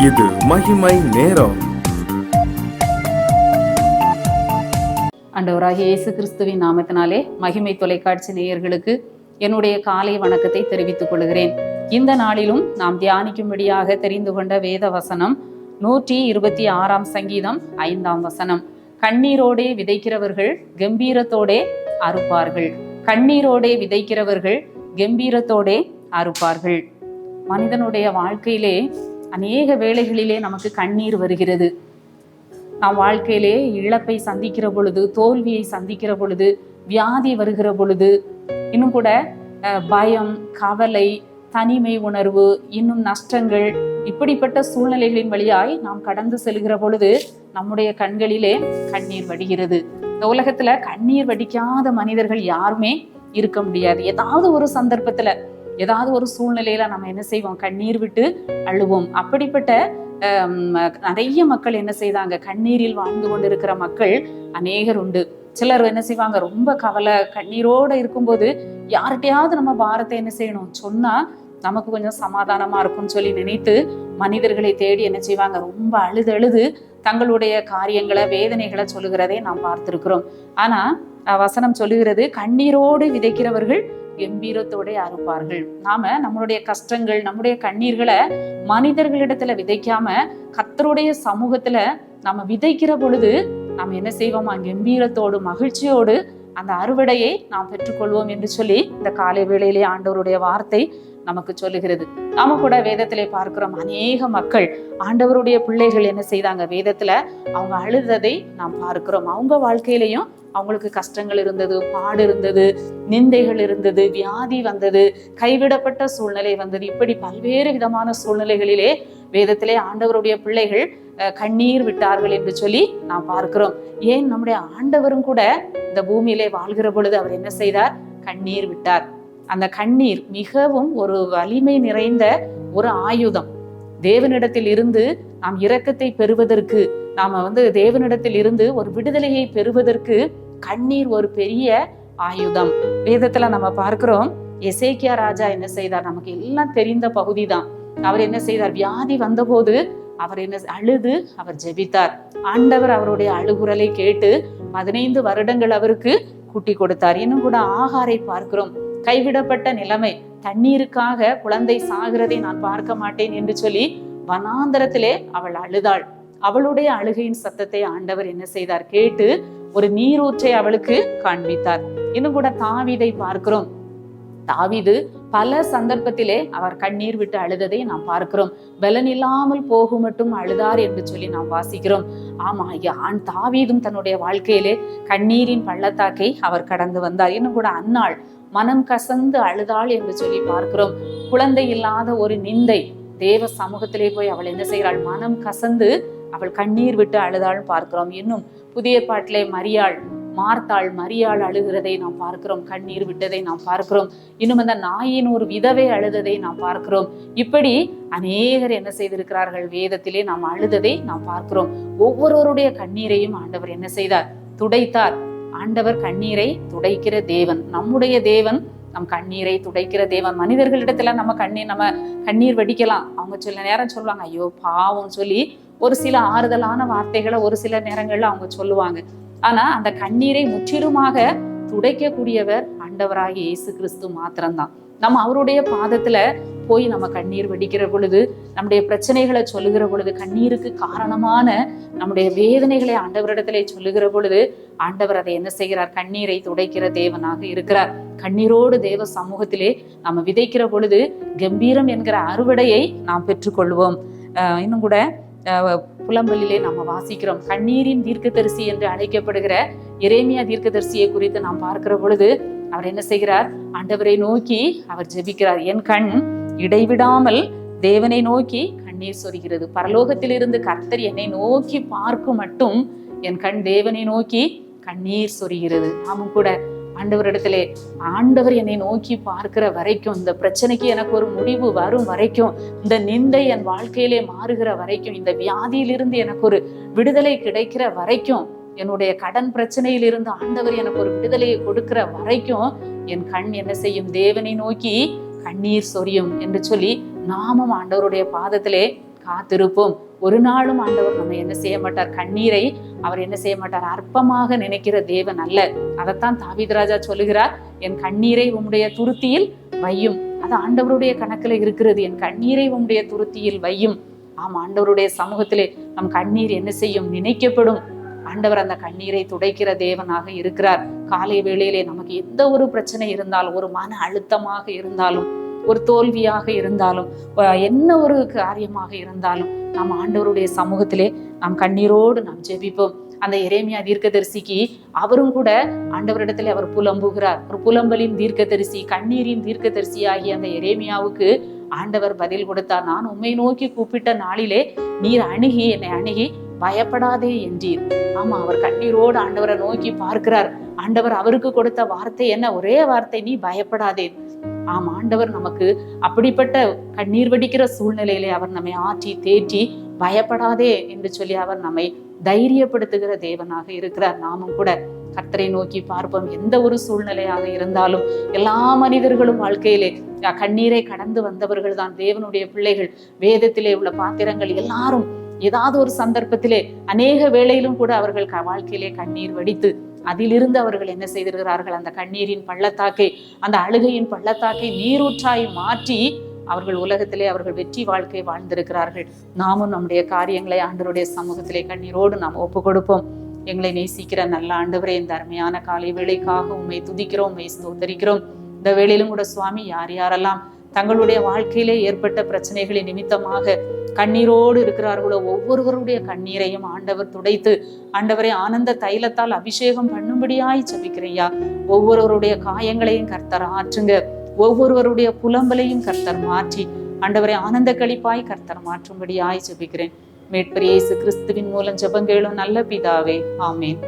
இது மகிமை நேரம். ஆண்டவராகிய இயேசு கிறிஸ்துவின் நாமத்தினாலே மகிமை தொலைக்காட்சி நேயர்களுக்கு என்னுடைய காலை வணக்கத்தை தெரிவித்துக் கொள்கிறேன். இந்த நாளிலும் நாம் தியானிக்கும்படியாக தெரிந்து கொண்ட வேத வசனம் 126 சங்கீதம் 5 வசனம். கண்ணீரோடே விதைக்கிறவர்கள் கம்பீரத்தோடே அறுப்பார்கள். கண்ணீரோடே விதைக்கிறவர்கள் கம்பீரத்தோடே அறுப்பார்கள். மனிதனுடைய வாழ்க்கையிலே அநேக வேளைகளிலே நமக்கு கண்ணீர் வருகிறது. நாம் வாழ்க்கையிலே இழப்பை சந்திக்கிற பொழுது, தோல்வியை சந்திக்கிற பொழுது, வியாதி வருகிற பொழுது, இன்னும் கூட பயம், கவலை, தனிமை உணர்வு, இன்னும் நஷ்டங்கள், இப்படிப்பட்ட சூழ்நிலைகளின் வழியாய் நாம் கடந்து செல்கிற பொழுது நம்முடைய கண்களிலே கண்ணீர் வடிகிறது. இந்த உலகத்துல கண்ணீர் வடிக்காத மனிதர்கள் யாருமே இருக்க முடியாது. ஏதாவது ஒரு சந்தர்ப்பத்துல, ஏதாவது ஒரு சூழ்நிலையில நம்ம என்ன செய்வோம்? கண்ணீர் விட்டு அழுவோம். அப்படிப்பட்ட நிறைய மக்கள் என்ன செய்தாங்க? கண்ணீரில் வாழ்ந்து கொண்டிருக்கிற மக்கள் அநேகர் உண்டு. சிலர் என்ன செய்வாங்க? ரொம்ப கவலை, கண்ணீரோட இருக்கும்போது யார்கிட்டையாவது நம்ம பாரத்தை என்ன செய்யணும் சொன்னா நமக்கு கொஞ்சம் சமாதானமா இருக்கும்னு சொல்லி நினைத்து மனிதர்களை தேடி என்ன செய்வாங்க? ரொம்ப அழுது தங்களுடைய காரியங்களை, வேதனைகளை சொல்லுகிறதை நாம் பார்த்திருக்கிறோம். ஆனா வசனம் சொல்லுகிறது, கண்ணீரோடு விதைக்கிறவர்கள் கம்பீரத்தோட அறுப்பார்கள். நாம நம்மளுடைய கஷ்டங்கள், நம்முடைய கண்ணீர்களை மனிதர்களிடத்துல விதைக்காம கர்த்தருடைய சமூகத்துல நம்ம விதைக்கிற பொழுது நாம் என்ன செய்வோமா? கம்பீரத்தோடு, மகிழ்ச்சியோடு அந்த அறுவடையை நாம் பெற்றுக்கொள்வோம் என்று சொல்லி இந்த காலை வேளையிலே ஆண்டவருடைய வார்த்தை நமக்கு சொல்லுகிறது. நாம கூட வேதத்திலே பார்க்கிறோம், அநேக மக்கள், ஆண்டவருடைய பிள்ளைகள் என்ன செய்தாங்க? வேதத்துல அவங்க அழுததை நாம் பார்க்கிறோம். அவங்க வாழ்க்கையிலையும் அவங்களுக்கு கஷ்டங்கள் இருந்தது, பாடு இருந்தது, நிந்தைகள் இருந்தது, வியாதி வந்தது, கைவிடப்பட்ட சூழ்நிலை வந்தது. இப்படி பல்வேறு விதமான சூழ்நிலைகளிலே வேதத்திலே ஆண்டவருடைய பிள்ளைகள் கண்ணீர் விட்டார்கள் என்று சொல்லி நாம் பார்க்கிறோம். ஏன் நம்முடைய ஆண்டவரும் கூட இந்த பூமியிலே வாழ்கிற பொழுது அவர் என்ன செய்தார்? கண்ணீர் விட்டார். அந்த கண்ணீர் மிகவும் ஒரு வலிமை நிறைந்த ஒரு ஆயுதம். தேவனிடத்தில் இருந்து நாம் இரக்கத்தை பெறுவதற்கு, நாம தேவனிடத்தில் இருந்து ஒரு விடுதலையை பெறுவதற்கு கண்ணீர் ஒரு பெரிய ஆயுதம். வேதத்துல நம்ம பார்க்கிறோம், எசேக்கியா ராஜா என்ன செய்தார்? நமக்கு எல்லாம் தெரிந்த பகுதி தான். அவர் என்ன செய்தார்? வியாதி வந்தபோது அவர் என்ன அழுது அவர் ஜெபித்தார். ஆண்டவர் அவருடைய அழுகுரலை கேட்டு 15 வருடங்கள் அவருக்கு கூட்டி கொடுத்தார். இன்னும் கூட ஆகாரை பார்க்கிறோம், கைவிடப்பட்ட நிலைமை, தண்ணீருக்காக குழந்தை சாகிறதை நான் பார்க்க மாட்டேன் என்று சொல்லி வனாந்தரத்திலே அவள் அழுதாள். அவளுடைய அழுகையின் சத்தத்தை ஆண்டவர் என்ன செய்தார்? கேட்டு ஒரு நீரூற்றை அவளுக்கு காண்பித்தார். இன்னும் கூட தாவீதை பார்க்கிறோம். தாவீது பல சந்தர்ப்பத்திலே அவர் கண்ணீர் விட்டு அழுததை நாம் பார்க்கிறோம். பலன் இல்லாமல் போகும் மட்டும் அழுதார் என்று சொல்லி நாம் வாசிக்கிறோம். ஆமா, தாவீதும் தன்னுடைய வாழ்க்கையிலே கண்ணீரின் பள்ளத்தாக்கை அவர் கடந்து வந்தார். இன்னும் கூட அன்னாள் மனம் கசந்து அழுதாள் என்று சொல்லி பார்க்கிறோம். குழந்தை இல்லாத ஒரு நிந்தை, தேவ சமூகத்திலே போய் அவள் என்ன செய்கிறாள்? மனம் கசந்து அவள் கண்ணீர் விட்டு அழுதாள் பார்க்கிறோம். இன்னும் புதிய பாட்டிலே மரியாள் அழுகிறதை நாம் பார்க்கிறோம், கண்ணீர் விட்டதை நாம் பார்க்கிறோம். இன்னும் அந்த நாயின் ஒரு விதவை அழுததை நாம் பார்க்கிறோம். இப்படி அநேகர் என்ன செய்திருக்கிறார்கள்? வேதத்திலே நாம் அழுததை நாம் பார்க்கிறோம். ஒவ்வொருவருடைய கண்ணீரையும் ஆண்டவர் என்ன செய்தார்? துடைத்தார். ஆண்டவர் கண்ணீரை துடைக்கிற தேவன். நம்முடைய தேவன் நம் கண்ணீரை துடைக்கிற தேவன். மனிதர்களிடத்துல நம்ம கண்ணீர் வடிக்கலாம். அவங்க சில நேரம் சொல்லுவாங்க, ஐயோ பாவம் சொல்லி ஒரு சில ஆறுதலான வார்த்தைகளை ஒரு சில நேரங்கள்ல அவங்க சொல்லுவாங்க. ஆனா அந்த கண்ணீரை முற்றிலுமாக துடைக்கக்கூடியவர் ஆண்டவராகிய இயேசு கிறிஸ்து மாத்திரம்தான். நம்ம அவருடைய பாதத்துல போய் நம்ம கண்ணீர் வடிக்கிற பொழுது, நம்முடைய பிரச்சனைகளை சொல்லுகிற பொழுது, கண்ணீருக்கு காரணமான நம்முடைய வேதனைகளை ஆண்டவரிடத்திலே சொல்லுகிற பொழுது ஆண்டவர் அதை என்ன செய்கிறார்? கண்ணீரை துடைக்கிற தேவனாக இருக்கிறார். கண்ணீரோடு தேவ சமூகத்திலே நம்ம விதைக்கிற பொழுது கம்பீரம் என்கிற அறுவடையை நாம் பெற்றுக்கொள்வோம். இன்னும் கூட புலம்பலிலே நம்ம வாசிக்கிறோம், கண்ணீரின் தீர்க்கதரிசி என்று அழைக்கப்படுகிற எரேமியா தீர்க்கதரிசியை குறித்து நாம் பார்க்கிற பொழுது அவர் என்ன செய்கிறார்? ஆண்டவரை நோக்கி அவர் ஜெபிக்கிறார். என் கண் இடைவிடாமல் தேவனை நோக்கி கண்ணீர் சொரிகிறது. பரலோகத்திலிருந்து கர்த்தர் என்னை நோக்கி பார்க்கும் மட்டும் என் கண் தேவனை நோக்கி கண்ணீர் சொரிகிறது. நாமும் கூட ஆண்டவரிடத்திலே, ஆண்டவர் என்னை நோக்கி பார்க்கிற வரைக்கும், இந்த பிரச்சனைக்கு எனக்கு ஒரு முடிவு வரும் வரைக்கும், இந்த நிந்தை என் வாழ்க்கையிலே மாறுகிற வரைக்கும், இந்த வியாதியிலிருந்து எனக்கு ஒரு விடுதலை கிடைக்கிற வரைக்கும், என்னுடைய கடன் பிரச்சனையிலிருந்து ஆண்டவர் எனக்கு ஒரு விடுதலையை கொடுக்கிற வரைக்கும் என் கண் என்ன செய்யும்? தேவனை நோக்கி கண்ணீர் சொரியும் என்று சொல்லி நாமும் ஆண்டவருடைய பாதத்திலே காத்திருப்போம். ஒரு நாளும் ஆண்டவர் நம்ம என்ன செய்ய மாட்டார், கண்ணீரை அவர் என்ன செய்ய மாட்டார், அற்பமாக நினைக்கிற தேவன் அல்ல. அதைத்தான் தாவீது ராஜா சொல்லுகிறார், என் கண்ணீரை உம்முடைய துருத்தியில் வையும். அது ஆண்டவருடைய கணக்குல இருக்கிறது, என் கண்ணீரை உம்முடைய துருத்தியில் வையும். ஆம், ஆண்டவருடைய சமூகத்திலே நம் கண்ணீர் என்ன செய்யும், நினைக்கப்படும். ஆண்டவர் அந்த கண்ணீரை துடைக்கிற தேவனாக இருக்கிறார். காலை வேளையிலே நமக்கு எந்த ஒரு பிரச்சனை இருந்தாலும், ஒரு மன அழுத்தமாக இருந்தாலும், ஒரு தோல்வியாக இருந்தாலும், என்ன ஒரு காரியமாக இருந்தாலும், நாம் ஆண்டவருடைய சமூகத்திலே நாம் கண்ணீரோடு நாம் ஜெபிப்போம். அந்த எரேமியா தீர்க்கதரிசிக்கு அவரும் கூட ஆண்டவரிடத்துல அவர் புலம்புகிறார். ஒரு புலம்பலின் தீர்க்கதரிசி, கண்ணீரின் தீர்க்கதரிசி ஆகிய அந்த எரேமியாவுக்கு ஆண்டவர் பதில் கொடுத்தார். நான் உம்மை நோக்கி கூப்பிட்ட நாளிலே நீர் அணுகி என்னை அணுகி பயப்படாதே என்றீர். ஆமா, அவர் கண்ணீரோடு ஆண்டவரை நோக்கி பார்க்கிறார். ஆண்டவர் அவருக்கு கொடுத்த வார்த்தை என்ன? ஒரே வார்த்தை, நீ பயப்படாதே. ஆம், ஆண்டவர் நமக்கு அப்படிப்பட்ட கண்ணீர் வடிக்கிற சூழ்நிலையிலே அவர் நம்மை ஆற்றி தேற்றி பயப்படாதே என்று சொல்லி அவர் நம்மை தைரியப்படுத்துகிற தேவனாக இருக்கிறார். நாமும் கூட கர்த்தரை நோக்கி பார்ப்போம். எந்த ஒரு சூழ்நிலையாக இருந்தாலும், எல்லா மனிதர்களும் வாழ்க்கையிலே கண்ணீரை கடந்து வந்தவர்கள் தான் தேவனுடைய பிள்ளைகள். வேதத்திலே உள்ள பாத்திரங்கள் எல்லாரும் ஏதாவது ஒரு சந்தர்ப்பத்திலே, அநேக வேளையிலும் கூட அவர்கள் வாழ்க்கையிலே கண்ணீர் வடித்து அதிலிருந்து அவர்கள் என்ன செய்திருக்கிறார்கள், அந்த கண்ணீரின் பள்ளத்தாக்கை, அந்த அழுகையின் பள்ளத்தாக்கை நீரூற்றாய் மாற்றி அவர்கள் உலகத்திலே அவர்கள் வெற்றி வாழ்க்கை வாழ்ந்திருக்கிறார்கள். நாமும் நம்முடைய காரியங்களை ஆண்டவருடைய சமூகத்திலே கண்ணீரோடு நாம் ஒப்பு கொடுப்போம். எங்களை நேசிக்கிற நல்ல ஆண்டவரே, இந்த அருமையான காலை வேளைக்காக உண்மை துதிக்கிறோம், உண்மை ஸ்தோத்தரிக்கிறோம். இந்த வேளையிலும் கூட சுவாமி, யார் யாரெல்லாம் தங்களுடைய வாழ்க்கையிலே ஏற்பட்ட பிரச்சனைகளின் நிமித்தமாக கண்ணீரோடு இருக்கிறார்களோ, ஒவ்வொருவருடைய கண்ணீரையும் ஆண்டவர் துடைத்து, ஆண்டவரை ஆனந்த தைலத்தால் அபிஷேகம் பண்ணும்படியாய் ஜெபிக்கிறையா. ஒவ்வொருவருடைய காயங்களையும் கர்த்தர் ஆற்றுங்க. ஒவ்வொருவருடைய புலம்பலையும் கர்த்தர் மாற்றி ஆண்டவரை ஆனந்த களிப்பாய் கர்த்தர் மாற்றும்படியாய் ஜெபிக்கிறேன். மீட்பர் இயேசு கிறிஸ்துவின் மூலம் ஜெபம் கேளும் நல்ல பிதாவே, ஆமேன்.